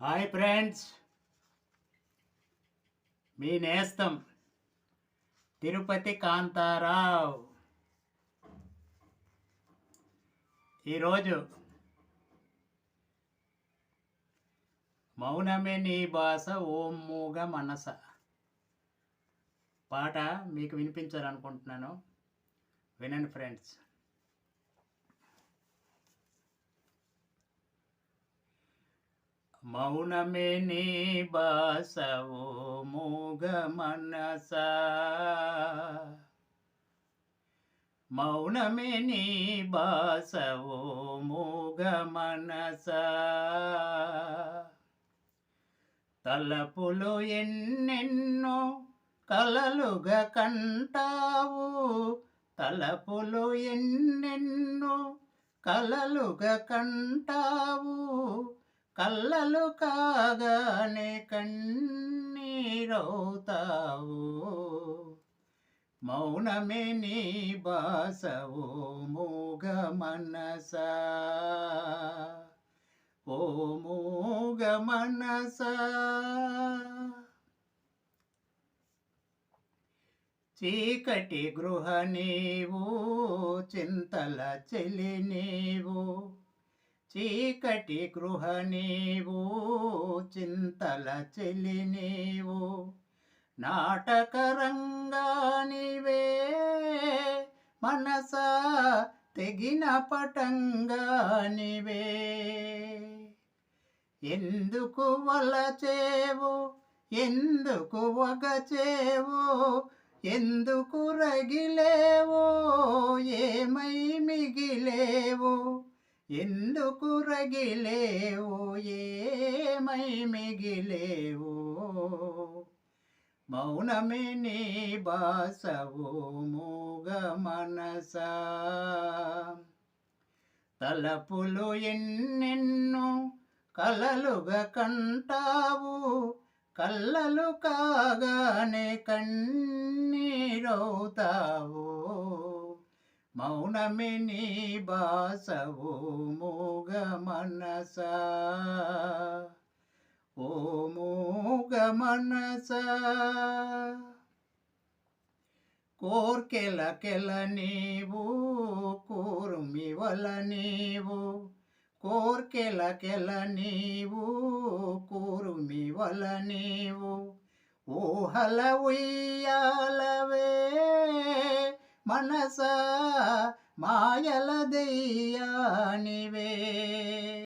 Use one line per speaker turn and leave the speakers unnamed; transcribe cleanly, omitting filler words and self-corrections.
Hi friends, మీ నేస్తం తిరుపతి కాంతారావు. ఈరోజు మౌనమే నీ భాష ఓం మూగ మనస పాట మీకు వినిపించాలనుకుంటున్నాను. వినండి ఫ్రెండ్స్. మౌనమే నీ భాష ఓ మూగ మనస, మౌనమే నీ భాష ఓ మూగ మనస, తలపులు ఎన్నెన్నో కలలుగా కంటావు, తలపులు ఎన్నెన్నో కలలుగా కంటావు, కళ్ళలు కాగానే కన్నీరవుతావు. మౌనమే నీ భాష ఓ మూగ మనస, ఓ మూగ మనస. చీకటి గృహ నీవు, చింతల చెలి నీవు, చీకటి గృహ నీవు, చింతల చెలి నీవు, నాటక రంగానివే మనస తెగిన పటంగానివే. ఎందుకు వలచేవు, ఎందుకు వగచేవు, ఎందుకు రగిలేవో, ఏమై మిగిలేవు, ఎందుకు రగిలేవో, ఏమై మిగిలేవో. మౌనమే నీ భాష ఓ మూగ మనస, తలపులు ఎన్నెన్నో కలలుగా కంటావు, కళ్ళలు కాగానే కన్నీరవుతావు. మౌనమే నీ భాష ఓ మూగ మనస, ఓ మూగ మనస. కోర్కెలకెల నీవు, కూర్మివల నీవు, కోర్కెలకెల నీవు, కూర్మివల నీవు, ఊహల ఉయ్యాలవే మనస, మాయల దెయ్యానివే.